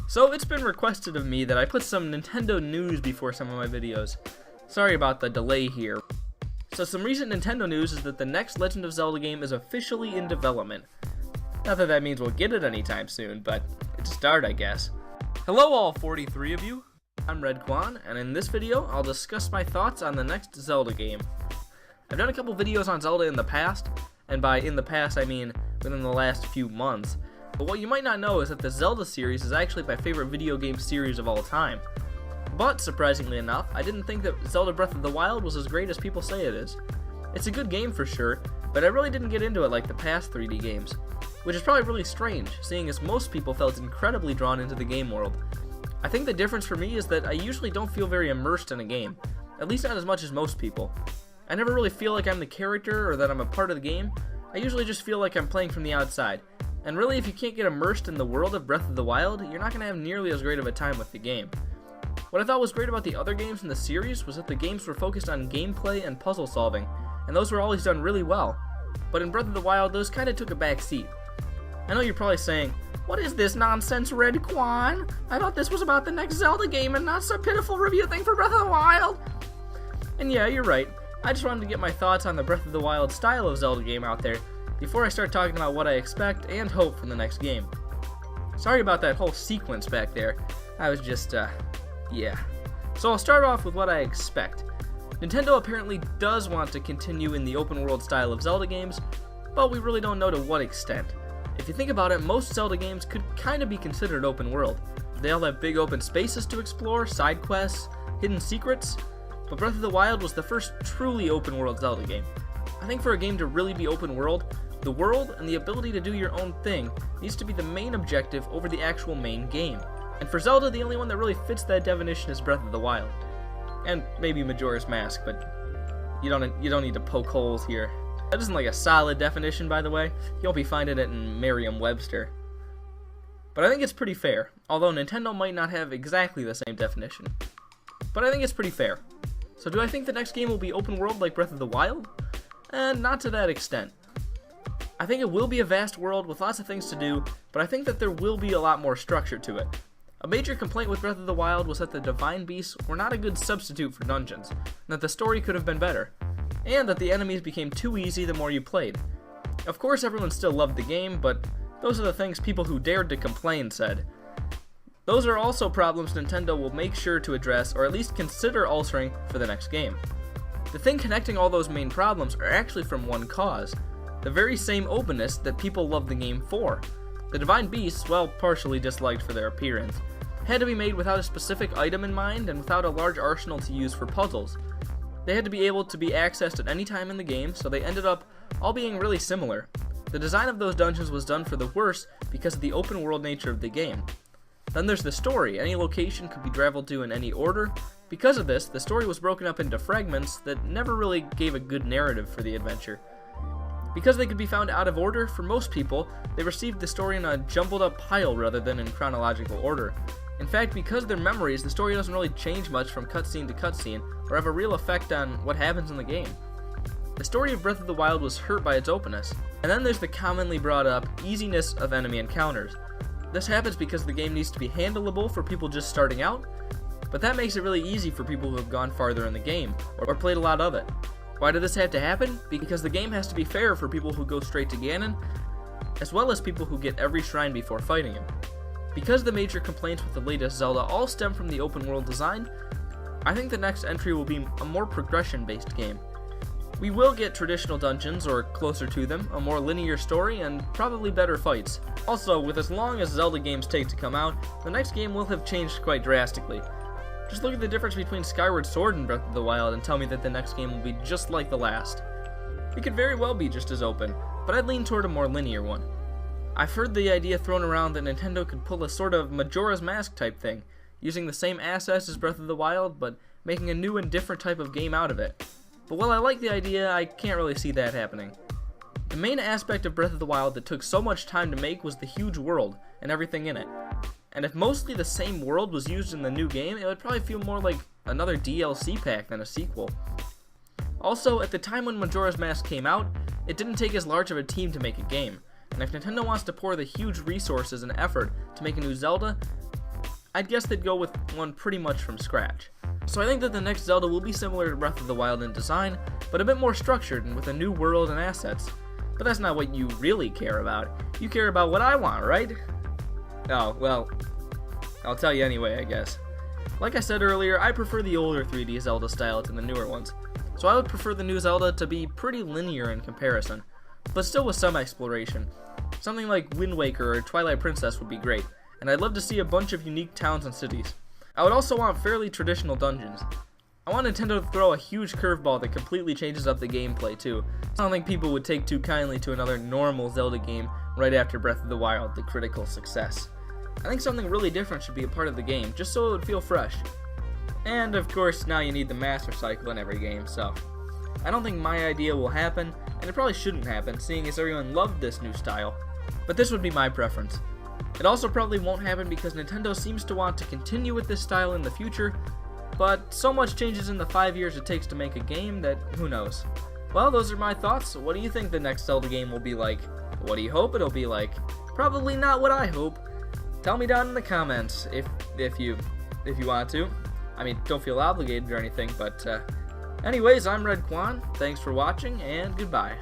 So it's been requested of me that I put some Nintendo news before some of my videos. Sorry about the delay here. So some recent Nintendo news is that the next Legend of Zelda game is officially in development. Not that that means we'll get it anytime soon, but it's a start, I guess. Hello all 43 of you, I'm Redkwan, and in this video I'll discuss my thoughts on the next Zelda game. I've done a couple videos on Zelda in the past, and by in the past I mean within the last few months. But what you might not know is that the Zelda series is actually my favorite video game series of all time. But, surprisingly enough, I didn't think that Zelda Breath of the Wild was as great as people say it is. It's a good game for sure, but I really didn't get into it like the past 3D games. Which is probably really strange, seeing as most people felt incredibly drawn into the game world. I think the difference for me is that I usually don't feel very immersed in a game, at least not as much as most people. I never really feel like I'm the character or that I'm a part of the game. I usually just feel like I'm playing from the outside. And really, if you can't get immersed in the world of Breath of the Wild, you're not going to have nearly as great of a time with the game. What I thought was great about the other games in the series was that the games were focused on gameplay and puzzle solving, and those were always done really well. But in Breath of the Wild, those kinda took a back seat. I know you're probably saying, "What is this nonsense, Redkwan? I thought this was about the next Zelda game and not some pitiful review thing for Breath of the Wild." And yeah, you're right. I just wanted to get my thoughts on the Breath of the Wild style of Zelda game out there before I start talking about what I expect and hope from the next game. Sorry about that whole sequence back there. I was just, yeah. So I'll start off with what I expect. Nintendo apparently does want to continue in the open world style of Zelda games, but we really don't know to what extent. If you think about it, most Zelda games could kinda be considered open world. They all have big open spaces to explore, side quests, hidden secrets, but Breath of the Wild was the first truly open world Zelda game. I think for a game to really be open world, the world and the ability to do your own thing needs to be the main objective over the actual main game. And for Zelda, the only one that really fits that definition is Breath of the Wild. And maybe Majora's Mask, but you don't need to poke holes here. That isn't like a solid definition, by the way. You won't be finding it in Merriam-Webster. But I think it's pretty fair, although Nintendo might not have exactly the same definition. But I think it's pretty fair. So do I think the next game will be open world like Breath of the Wild? Not to that extent. I think it will be a vast world with lots of things to do, but I think that there will be a lot more structure to it. A major complaint with Breath of the Wild was that the Divine Beasts were not a good substitute for dungeons, and that the story could have been better, and that the enemies became too easy the more you played. Of course everyone still loved the game, but those are the things people who dared to complain said. Those are also problems Nintendo will make sure to address, or at least consider altering for the next game. The thing connecting all those main problems are actually from one cause: the very same openness that people love the game for. The Divine Beasts, while partially disliked for their appearance, had to be made without a specific item in mind and without a large arsenal to use for puzzles. They had to be able to be accessed at any time in the game, so they ended up all being really similar. The design of those dungeons was done for the worse because of the open world nature of the game. Then there's the story. Any location could be traveled to in any order. Because of this, the story was broken up into fragments that never really gave a good narrative for the adventure. Because they could be found out of order, for most people, they received the story in a jumbled up pile rather than in chronological order. In fact, because of their memories, the story doesn't really change much from cutscene to cutscene, or have a real effect on what happens in the game. The story of Breath of the Wild was hurt by its openness. And then there's the commonly brought up easiness of enemy encounters. This happens because the game needs to be handleable for people just starting out, but that makes it really easy for people who have gone farther in the game, or played a lot of it. Why did this have to happen? Because the game has to be fair for people who go straight to Ganon, as well as people who get every shrine before fighting him. Because the major complaints with the latest Zelda all stem from the open world design, I think the next entry will be a more progression-based game. We will get traditional dungeons, or closer to them, a more linear story, and probably better fights. Also, with as long as Zelda games take to come out, the next game will have changed quite drastically. Just look at the difference between Skyward Sword and Breath of the Wild and tell me that the next game will be just like the last. It could very well be just as open, but I'd lean toward a more linear one. I've heard the idea thrown around that Nintendo could pull a sort of Majora's Mask type thing, using the same assets as Breath of the Wild, but making a new and different type of game out of it. But while I like the idea, I can't really see that happening. The main aspect of Breath of the Wild that took so much time to make was the huge world, and everything in it. And if mostly the same world was used in the new game, it would probably feel more like another DLC pack than a sequel. Also, at the time when Majora's Mask came out, it didn't take as large of a team to make a game, and if Nintendo wants to pour the huge resources and effort to make a new Zelda, I'd guess they'd go with one pretty much from scratch. So I think that the next Zelda will be similar to Breath of the Wild in design, but a bit more structured and with a new world and assets. But that's not what you really care about. You care about what I want, right? Oh, well, I'll tell you anyway, I guess. Like I said earlier, I prefer the older 3D Zelda style to the newer ones, so I would prefer the new Zelda to be pretty linear in comparison, but still with some exploration. Something like Wind Waker or Twilight Princess would be great, and I'd love to see a bunch of unique towns and cities. I would also want fairly traditional dungeons. I want Nintendo to throw a huge curveball that completely changes up the gameplay too. I don't think people would take too kindly to another normal Zelda game right after Breath of the Wild, the critical success. I think something really different should be a part of the game, just so it would feel fresh. And of course, now you need the Master Cycle in every game, so I don't think my idea will happen, and it probably shouldn't happen, seeing as everyone loved this new style. But this would be my preference. It also probably won't happen because Nintendo seems to want to continue with this style in the future, but so much changes in the 5 years it takes to make a game that who knows. Well, those are my thoughts. What do you think the next Zelda game will be like? What do you hope it'll be like? Probably not what I hope. Tell me down in the comments if you want to. I mean, don't feel obligated or anything, but anyways, I'm Redkwan. Thanks for watching, and goodbye.